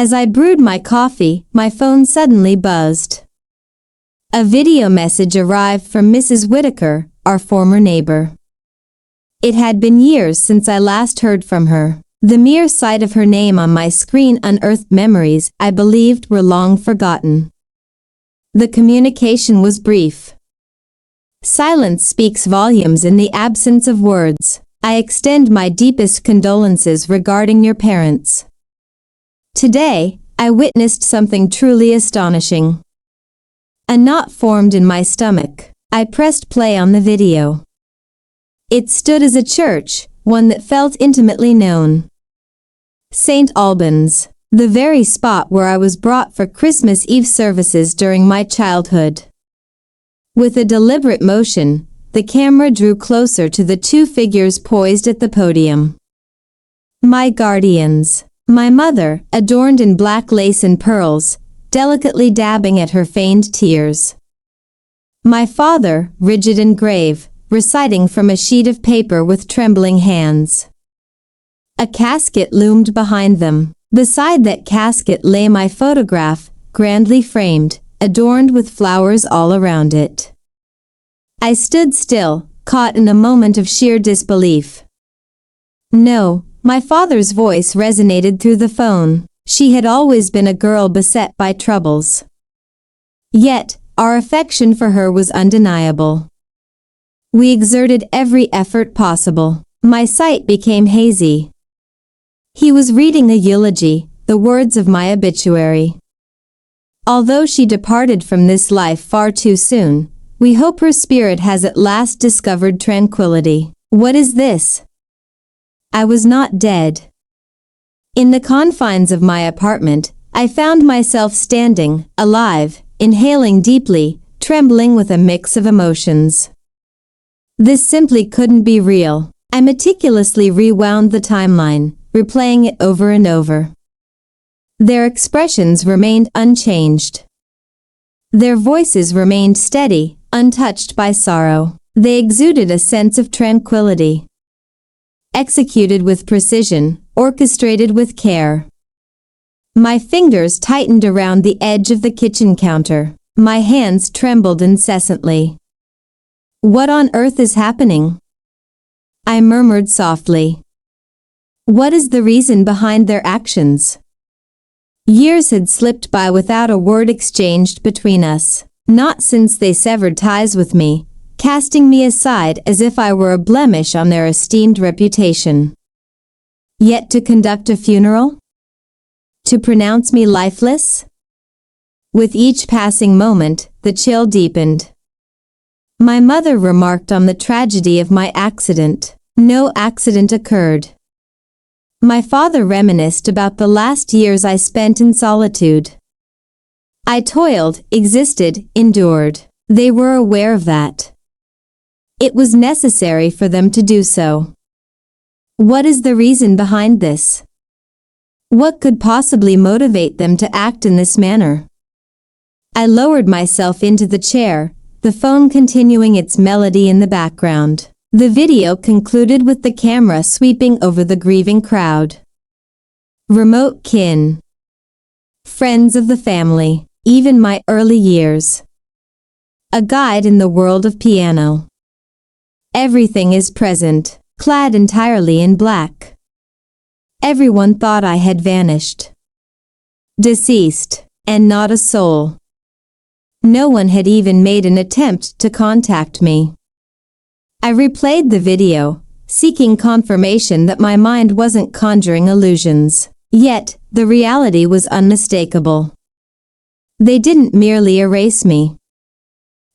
As I brewed my coffee, my phone suddenly buzzed. A video message arrived from Mrs. Whitaker, our former neighbor. It had been years since I last heard from her. The mere sight of her name on my screen unearthed memories I believed were long forgotten. The communication was brief. Silence speaks volumes in the absence of words. I extend my deepest condolences regarding your parents. Today, I witnessed something truly astonishing. A knot formed in my stomach. I pressed play on the video. It stood as a church, one that felt intimately known. St. Albans, the very spot where I was brought for Christmas Eve services during my childhood. With a deliberate motion, the camera drew closer to the two figures poised at the podium. My guardians. My mother, adorned in black lace and pearls, delicately dabbing at her feigned tears. My father, rigid and grave, reciting from a sheet of paper with trembling hands. A casket loomed behind them. Beside that casket lay my photograph, grandly framed, adorned with flowers all around it. I stood still, caught in a moment of sheer disbelief. No, my father's voice resonated through the phone. She had always been a girl beset by troubles. Yet, our affection for her was undeniable. We exerted every effort possible. My sight became hazy. He was reading a eulogy, the words of my obituary. Although she departed from this life far too soon, we hope her spirit has at last discovered tranquility. What is this? I was not dead. In the confines of my apartment, I found myself standing, alive, inhaling deeply, trembling with a mix of emotions. This simply couldn't be real. I meticulously rewound the timeline, replaying it over and over. Their expressions remained unchanged. Their voices remained steady, untouched by sorrow. They exuded a sense of tranquility. Executed with precision, orchestrated with care. My fingers tightened around the edge of the kitchen counter. My hands trembled incessantly. What on earth is happening? I murmured softly. What is the reason behind their actions? Years had slipped by without a word exchanged between us, not since they severed ties with me, casting me aside as if I were a blemish on their esteemed reputation. Yet to conduct a funeral? To pronounce me lifeless? With each passing moment, the chill deepened. My mother remarked on the tragedy of my accident. No accident occurred. My father reminisced about the last years I spent in solitude. I toiled, existed, endured. They were aware of that. It was necessary for them to do so. What is the reason behind this? What could possibly motivate them to act in this manner? I lowered myself into the chair, the phone continuing its melody in the background. The video concluded with the camera sweeping over the grieving crowd. Remote kin. Friends of the family, even my early years. A guide in the world of piano. Everything is present, clad entirely in black. Everyone thought I had vanished. Deceased, and not a soul. No one had even made an attempt to contact me. I replayed the video, seeking confirmation that my mind wasn't conjuring illusions. Yet, the reality was unmistakable. They didn't merely erase me.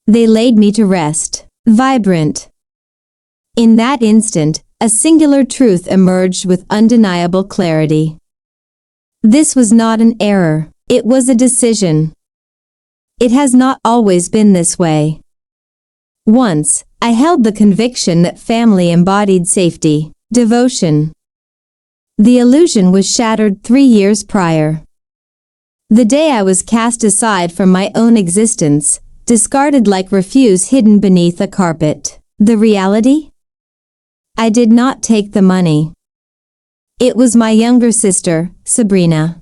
They laid me to rest, vibrant. In that instant, a singular truth emerged with undeniable clarity. This was not an error, it was a decision. It has not always been this way. Once, I held the conviction that family embodied safety, devotion. The illusion was shattered 3 years prior. The day I was cast aside from my own existence, discarded like refuse hidden beneath a carpet. The reality? I did not take the money. It was my younger sister, Sabrina.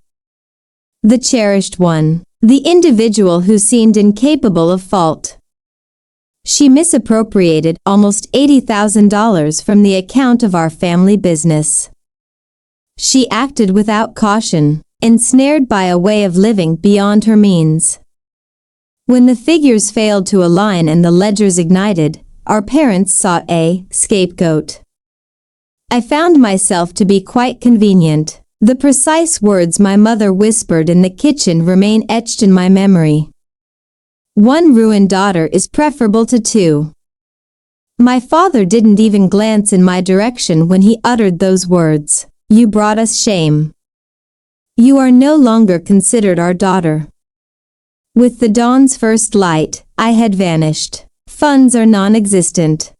The cherished one. The individual who seemed incapable of fault. She misappropriated almost $80,000 from the account of our family business. She acted without caution, ensnared by a way of living beyond her means. When the figures failed to align and the ledgers ignited, our parents sought a scapegoat. I found myself to be quite convenient. The precise words my mother whispered in the kitchen remain etched in my memory. One ruined daughter is preferable to two. My father didn't even glance in my direction when he uttered those words. You brought us shame. You are no longer considered our daughter. With the dawn's first light, I had vanished. Funds are non-existent.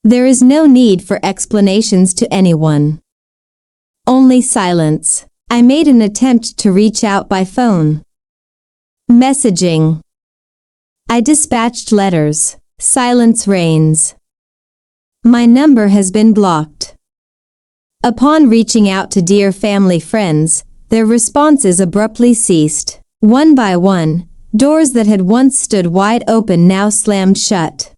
There is no need for explanations to anyone. Only silence. I made an attempt to reach out by phone. Messaging. I dispatched letters. Silence reigns. My number has been blocked. Upon reaching out to dear family friends, their responses abruptly ceased. One by one, doors that had once stood wide open now slammed shut.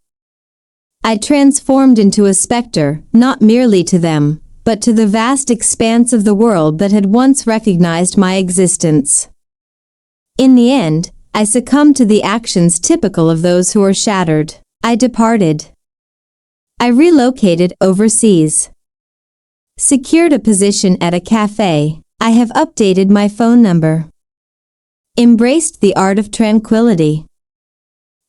I transformed into a specter, not merely to them, but to the vast expanse of the world that had once recognized my existence. In the end, I succumbed to the actions typical of those who are shattered. I departed. I relocated overseas. Secured a position at a cafe. I have updated my phone number. Embraced the art of tranquility.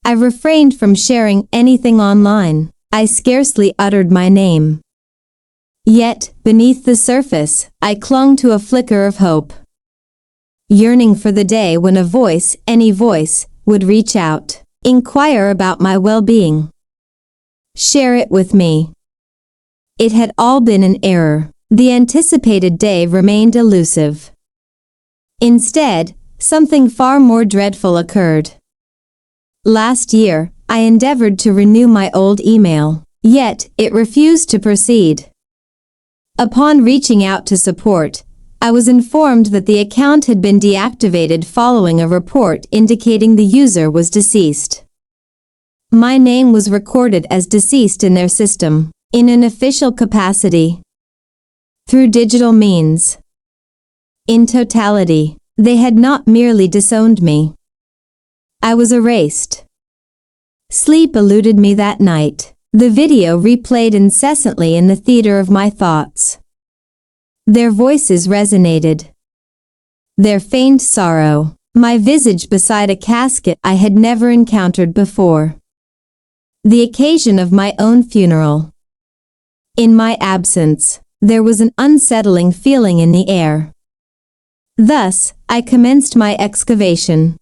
I refrained from sharing anything online. I scarcely uttered my name. Yet, beneath the surface, I clung to a flicker of hope. Yearning for the day when a voice, any voice, would reach out, inquire about my well-being. Share it with me. It had all been an error. The anticipated day remained elusive. Instead, something far more dreadful occurred. Last year, I endeavored to renew my old email, yet it refused to proceed. Upon reaching out to support, I was informed that the account had been deactivated following a report indicating the user was deceased. My name was recorded as deceased in their system, in an official capacity. Through digital means. In totality, they had not merely disowned me. I was erased. Sleep eluded me that night. The video replayed incessantly in the theater of my thoughts. Their voices resonated. Their feigned sorrow, my visage beside a casket I had never encountered before. The occasion of my own funeral. In my absence, there was an unsettling feeling in the air. Thus, I commenced my excavation.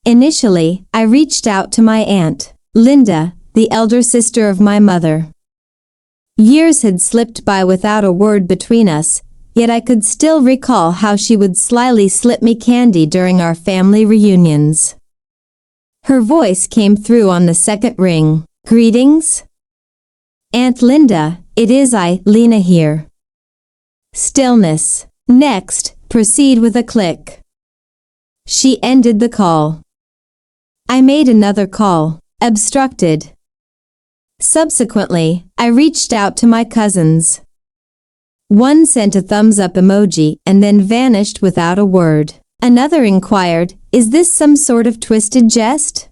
Initially, I reached out to my aunt, Linda, the elder sister of my mother. Years had slipped by without a word between us, yet I could still recall how she would slyly slip me candy during our family reunions. Her voice came through on the second ring. Greetings? Aunt Linda, it is I, Lena here. Stillness. Next, proceed with a click. She ended the call. I made another call, obstructed. Subsequently, I reached out to my cousins. One sent a thumbs-up emoji and then vanished without a word. Another inquired, is this some sort of twisted jest?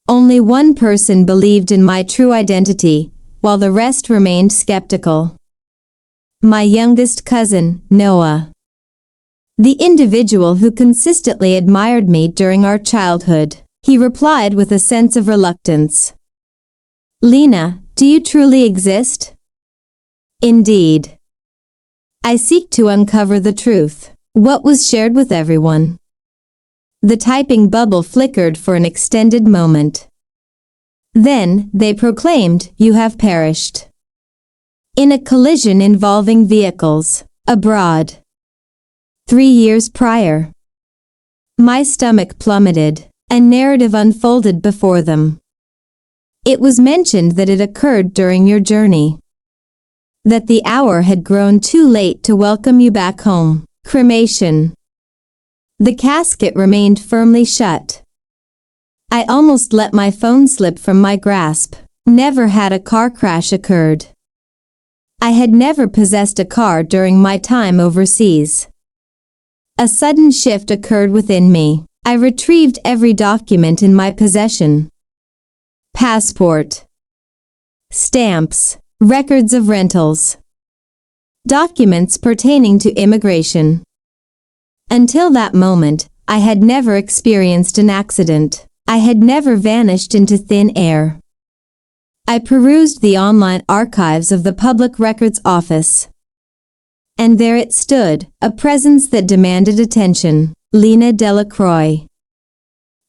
Only one person believed in my true identity, while the rest remained skeptical. My youngest cousin, Noah. The individual who consistently admired me during our childhood. He replied with a sense of reluctance. Lena, do you truly exist? Indeed. I seek to uncover the truth. What was shared with everyone? The typing bubble flickered for an extended moment. Then, they proclaimed, you have perished. In a collision involving vehicles, abroad. 3 years prior. My stomach plummeted. A narrative unfolded before them. It was mentioned that it occurred during your journey. That the hour had grown too late to welcome you back home. Cremation. The casket remained firmly shut. I almost let my phone slip from my grasp. Never had a car crash occurred. I had never possessed a car during my time overseas. A sudden shift occurred within me. I retrieved every document in my possession. Passport, stamps, records of rentals, documents pertaining to immigration. Until that moment, I had never experienced an accident. I had never vanished into thin air. I perused the online archives of the Public Records Office. And there it stood, a presence that demanded attention. Lena Delacroix.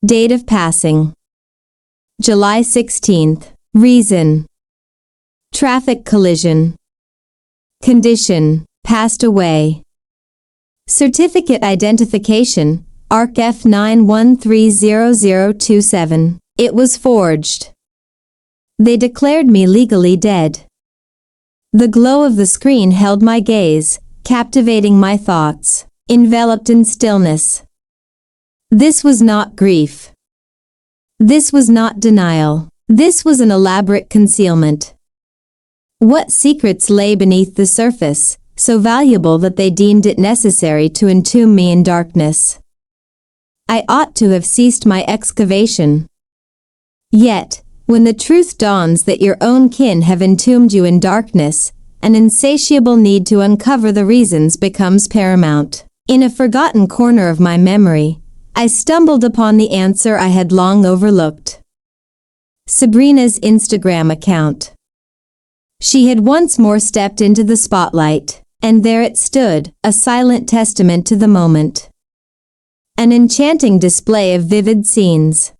Date of passing: July 16th. Reason: traffic collision. Condition: passed away. Certificate identification: ARC F9130027. It was forged. They declared me legally dead. The glow of the screen held my gaze, captivating my thoughts, enveloped in stillness. This was not grief. This was not denial. This was an elaborate concealment. What secrets lay beneath the surface, so valuable that they deemed it necessary to entomb me in darkness? I ought to have ceased my excavation. Yet, when the truth dawns that your own kin have entombed you in darkness, an insatiable need to uncover the reasons becomes paramount. In a forgotten corner of my memory, I stumbled upon the answer I had long overlooked. Sabrina's Instagram account. She had once more stepped into the spotlight, and there it stood, a silent testament to the moment. An enchanting display of vivid scenes.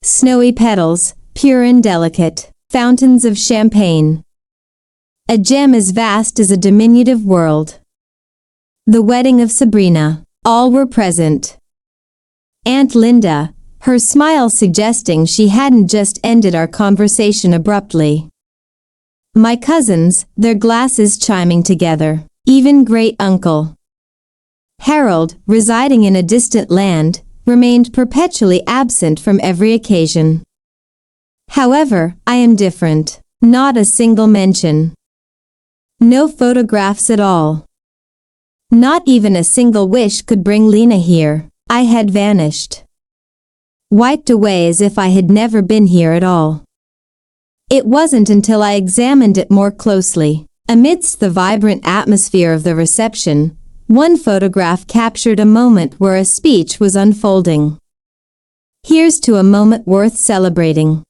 Snowy petals, pure and delicate, fountains of champagne. A gem as vast as a diminutive world. The wedding of Sabrina. All were present. Aunt Linda, her smile suggesting she hadn't just ended our conversation abruptly. My cousins, their glasses chiming together. Even great-uncle Harold, residing in a distant land, remained perpetually absent from every occasion. However, I am different. Not a single mention. No photographs at all. Not even a single wish could bring Lena here. I had vanished. Wiped away as if I had never been here at all. It wasn't until I examined it more closely. Amidst the vibrant atmosphere of the reception, one photograph captured a moment where a speech was unfolding. Here's to a moment worth celebrating.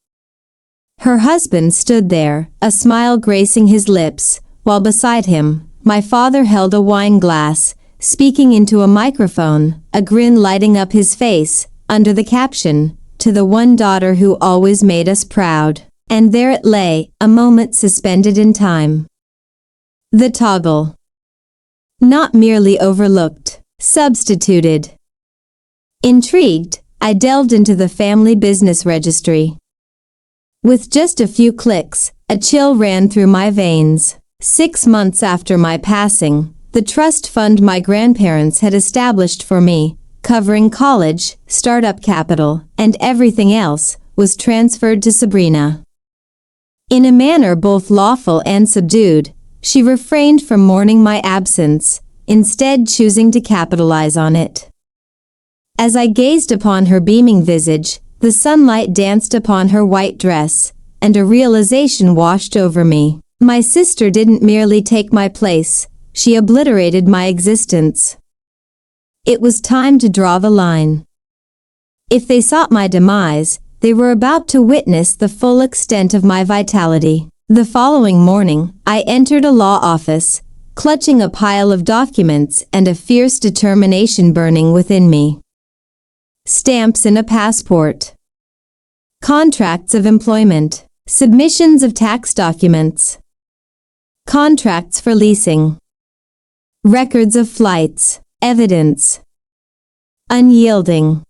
Her husband stood there, a smile gracing his lips, while beside him, my father held a wine glass, speaking into a microphone, a grin lighting up his face, under the caption, "To the one daughter who always made us proud." And there it lay, a moment suspended in time. The toggle. Not merely overlooked, substituted. Intrigued, I delved into the family business registry. With just a few clicks, a chill ran through my veins. 6 months after my passing, the trust fund my grandparents had established for me, covering college, startup capital, and everything else, was transferred to Sabrina. In a manner both lawful and subdued, she refrained from mourning my absence, instead choosing to capitalize on it. As I gazed upon her beaming visage, the sunlight danced upon her white dress, and a realization washed over me. My sister didn't merely take my place, she obliterated my existence. It was time to draw the line. If they sought my demise, they were about to witness the full extent of my vitality. The following morning, I entered a law office, clutching a pile of documents and a fierce determination burning within me. Stamps in a passport. Contracts of employment. Submissions of tax documents. Contracts for leasing. Records of flights. Evidence. Unyielding.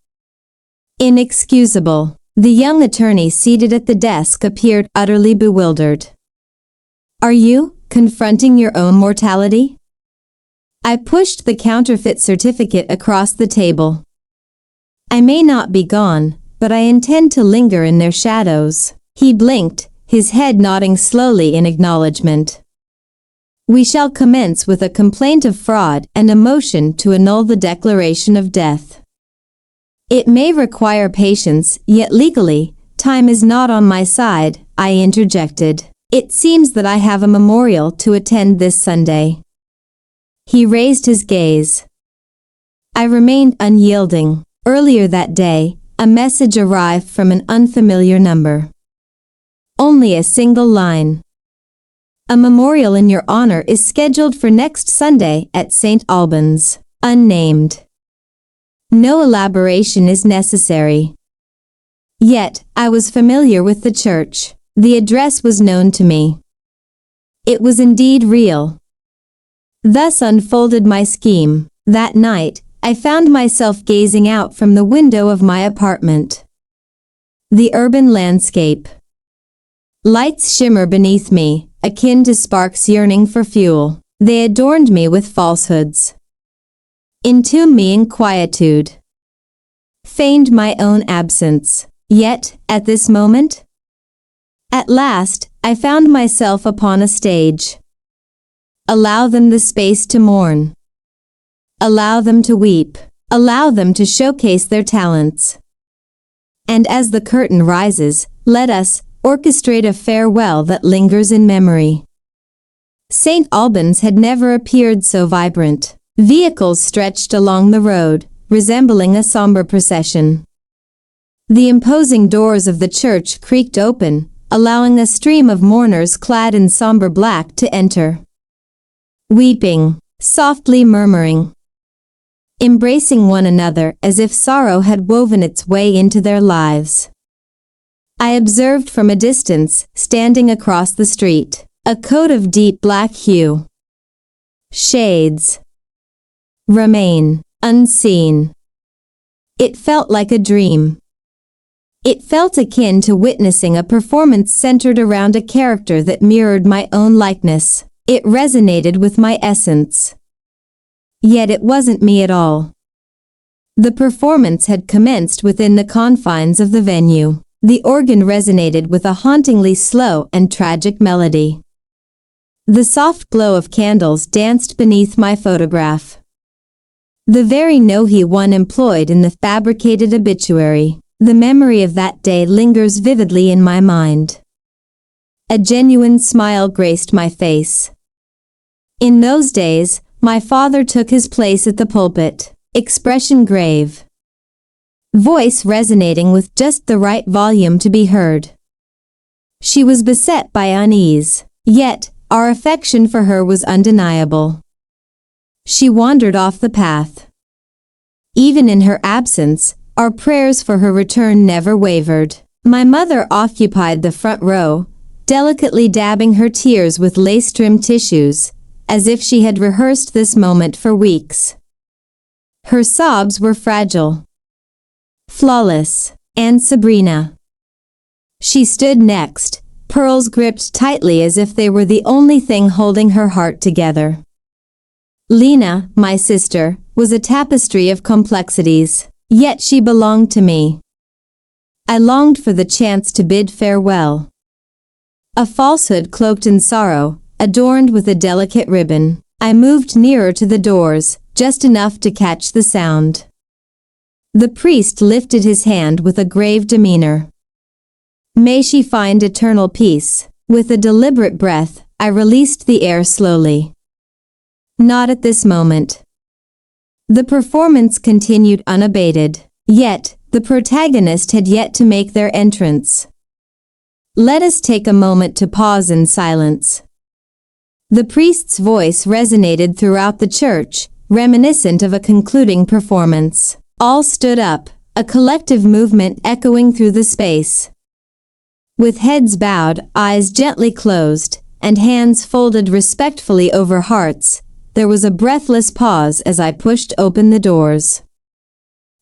Inexcusable. The young attorney seated at the desk appeared utterly bewildered. "Are you confronting your own mortality?" I pushed the counterfeit certificate across the table. I may not be gone, but I intend to linger in their shadows. He blinked, his head nodding slowly in acknowledgement. We shall commence with a complaint of fraud and a motion to annul the declaration of death. It may require patience, yet legally, time is not on my side, I interjected. It seems that I have a memorial to attend this Sunday. He raised his gaze. I remained unyielding. Earlier that day, a message arrived from an unfamiliar number. Only a single line. A memorial in your honor is scheduled for next Sunday at St. Albans, unnamed. No elaboration is necessary. Yet, I was familiar with the church. The address was known to me. It was indeed real. Thus unfolded my scheme. That night, I found myself gazing out from the window of my apartment. The urban landscape. Lights shimmer beneath me, akin to sparks yearning for fuel. They adorned me with falsehoods. Entombed me in quietude. Feigned my own absence. Yet, at this moment, at last, I found myself upon a stage. Allow them the space to mourn. Allow them to weep. Allow them to showcase their talents. And as the curtain rises, let us orchestrate a farewell that lingers in memory. St. Albans had never appeared so vibrant. Vehicles stretched along the road, resembling a somber procession. The imposing doors of the church creaked open, allowing a stream of mourners clad in somber black to enter. Weeping, softly murmuring, embracing one another as if sorrow had woven its way into their lives. I observed from a distance, standing across the street, a coat of deep black hue. Shades. Remain, unseen. It felt like a dream. It felt akin to witnessing a performance centered around a character that mirrored my own likeness. It resonated with my essence. Yet it wasn't me at all. The performance had commenced within the confines of the venue. The organ resonated with a hauntingly slow and tragic melody. The soft glow of candles danced beneath my photograph. The very no-he one employed in the fabricated obituary. The memory of that day lingers vividly in my mind. A genuine smile graced my face. In those days, my father took his place at the pulpit, expression grave. Voice resonating with just the right volume to be heard. She was beset by unease, yet our affection for her was undeniable. She wandered off the path. Even in her absence, our prayers for her return never wavered. My mother occupied the front row, delicately dabbing her tears with lace-trimmed tissues, as if she had rehearsed this moment for weeks. Her sobs were fragile, flawless, and Sabrina. She stood next, pearls gripped tightly as if they were the only thing holding her heart together. Lena, my sister, was a tapestry of complexities. Yet she belonged to me. I longed for the chance to bid farewell. A falsehood cloaked in sorrow, adorned with a delicate ribbon. I moved nearer to the doors, just enough to catch the sound. The priest lifted his hand with a grave demeanor. May she find eternal peace. With a deliberate breath, I released the air slowly. Not at this moment. The performance continued unabated, yet the protagonist had yet to make their entrance. Let us take a moment to pause in silence. The priest's voice resonated throughout the church, reminiscent of a concluding performance. All stood up, a collective movement echoing through the space. With heads bowed, eyes gently closed, and hands folded respectfully over hearts, there was a breathless pause as I pushed open the doors.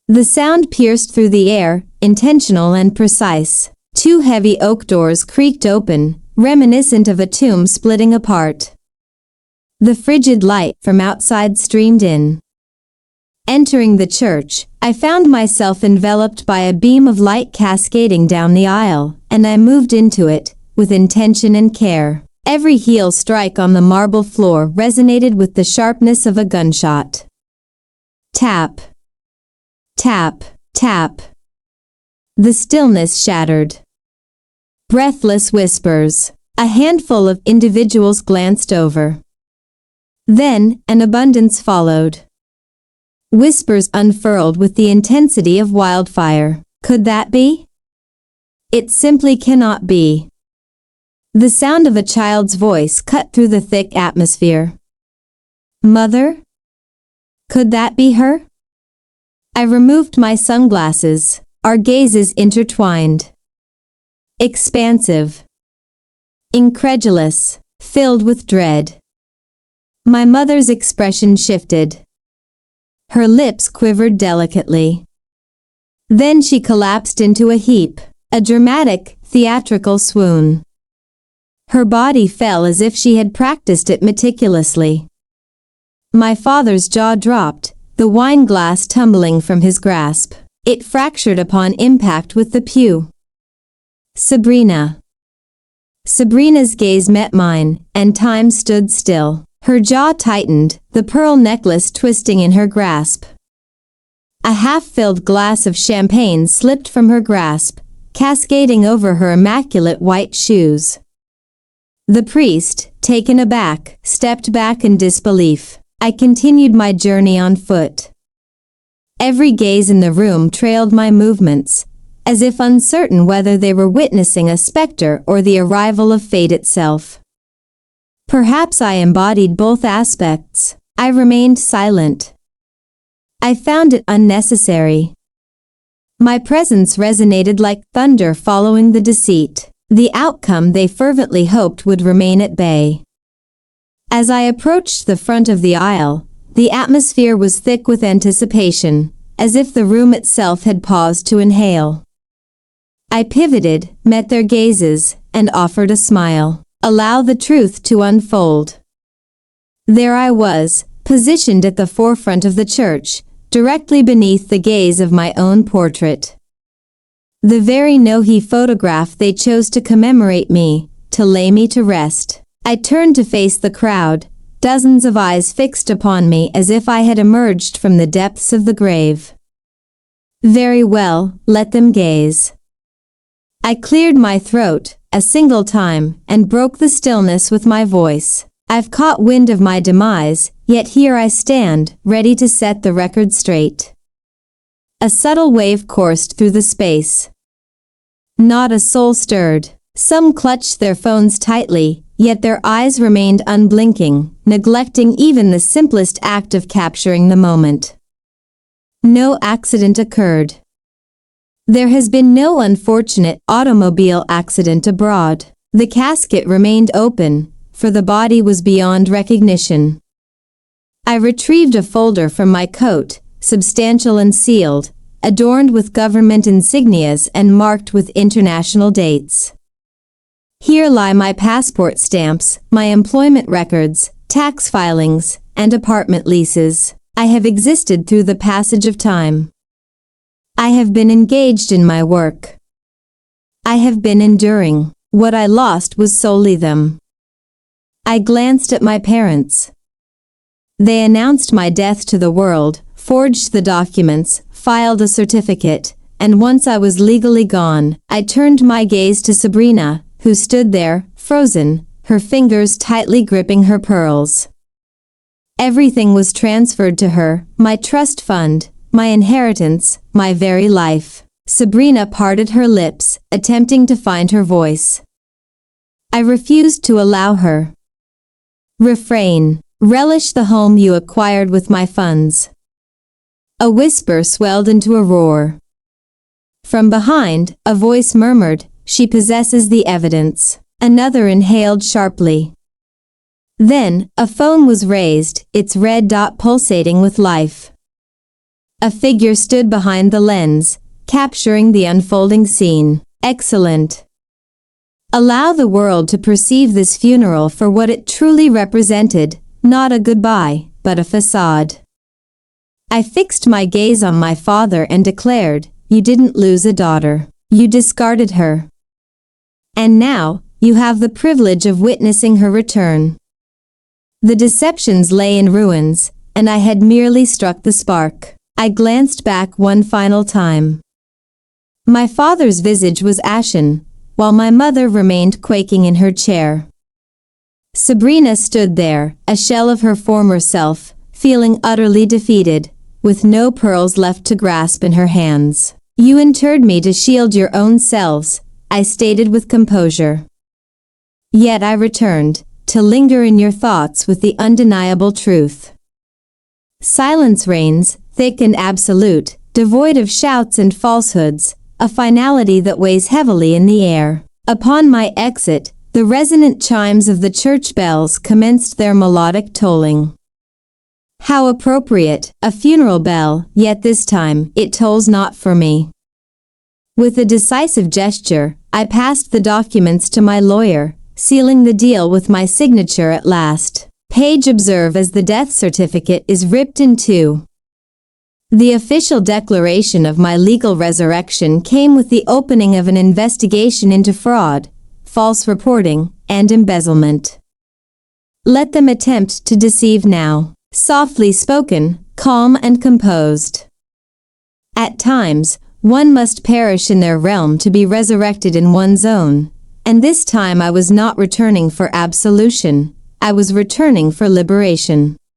The sound pierced through the air, intentional and precise. Two heavy oak doors creaked open, reminiscent of a tomb splitting apart. The frigid light from outside streamed in. Entering the church, I found myself enveloped by a beam of light cascading down the aisle, and I moved into it, with intention and care. Every heel strike on the marble floor resonated with the sharpness of a gunshot. Tap. Tap. Tap. The stillness shattered. Breathless whispers. A handful of individuals glanced over. Then, an abundance followed. Whispers unfurled with the intensity of wildfire. Could that be? It simply cannot be. The sound of a child's voice cut through the thick atmosphere. Mother? Could that be her? I removed my sunglasses. Our gazes intertwined. Expansive. Incredulous. Filled with dread. My mother's expression shifted. Her lips quivered delicately. Then she collapsed into a heap, a dramatic, theatrical swoon. Her body fell as if she had practiced it meticulously. My father's jaw dropped, the wine glass tumbling from his grasp. It fractured upon impact with the pew. Sabrina. Sabrina's gaze met mine, and time stood still. Her jaw tightened, the pearl necklace twisting in her grasp. A half-filled glass of champagne slipped from her grasp, cascading over her immaculate white shoes. The priest, taken aback, stepped back in disbelief. I continued my journey on foot. Every gaze in the room trailed my movements, as if uncertain whether they were witnessing a specter or the arrival of fate itself. Perhaps I embodied both aspects. I remained silent. I found it unnecessary. My presence resonated like thunder following the deceit, the outcome they fervently hoped would remain at bay. As I approached the front of the aisle, the atmosphere was thick with anticipation, as if the room itself had paused to inhale. I pivoted, met their gazes, and offered a smile. Allow the truth to unfold. There I was, positioned at the forefront of the church, directly beneath the gaze of my own portrait. The very no-he photograph they chose to commemorate me, to lay me to rest. I turned to face the crowd, dozens of eyes fixed upon me as if I had emerged from the depths of the grave. Very well, let them gaze. I cleared my throat, a single time, and broke the stillness with my voice. I've caught wind of my demise, yet here I stand, ready to set the record straight. A subtle wave coursed through the space. Not a soul stirred. Some clutched their phones tightly, yet their eyes remained unblinking, neglecting even the simplest act of capturing the moment. No accident occurred. There has been no unfortunate automobile accident abroad. The casket remained open, for the body was beyond recognition. I retrieved a folder from my coat, substantial and sealed, adorned with government insignias and marked with international dates. Here lie my passport stamps, my employment records, tax filings, and apartment leases. I have existed through the passage of time. I have been engaged in my work. I have been enduring. What I lost was solely them. I glanced at my parents. They announced my death to the world, forged the documents, filed a certificate, and once I was legally gone, I turned my gaze to Sabrina, who stood there, frozen, her fingers tightly gripping her pearls. Everything was transferred to her, my trust fund, my inheritance, my very life. Sabrina parted her lips, attempting to find her voice. I refused to allow her. Refrain. Relish the home you acquired with my funds. A whisper swelled into a roar. From behind, a voice murmured, "She possesses the evidence." Another inhaled sharply. Then, a phone was raised, its red dot pulsating with life. A figure stood behind the lens, capturing the unfolding scene. Excellent. Allow the world to perceive this funeral for what it truly represented, Not a goodbye, but a facade. I fixed my gaze on my father and declared, "You didn't lose a daughter. You discarded her. And now, you have the privilege of witnessing her return." The deceptions lay in ruins, and I had merely struck the spark. I glanced back one final time. My father's visage was ashen, while my mother remained quaking in her chair. Sabrina stood there, a shell of her former self, feeling utterly defeated, with no pearls left to grasp in her hands. "You interred me to shield your own selves," I stated with composure. "Yet I returned, to linger in your thoughts with the undeniable truth." Silence reigns, thick and absolute, devoid of shouts and falsehoods, a finality that weighs heavily in the air. Upon my exit, the resonant chimes of the church bells commenced their melodic tolling. How appropriate, a funeral bell, yet this time, it tolls not for me. With a decisive gesture, I passed the documents to my lawyer, sealing the deal with my signature at last. Page observe as the death certificate is ripped in two. The official declaration of my legal resurrection came with the opening of an investigation into fraud, false reporting, and embezzlement. Let them attempt to deceive now. Softly spoken, calm and composed. At times, one must perish in their realm to be resurrected in one's own, and this time I was not returning for absolution, I was returning for liberation.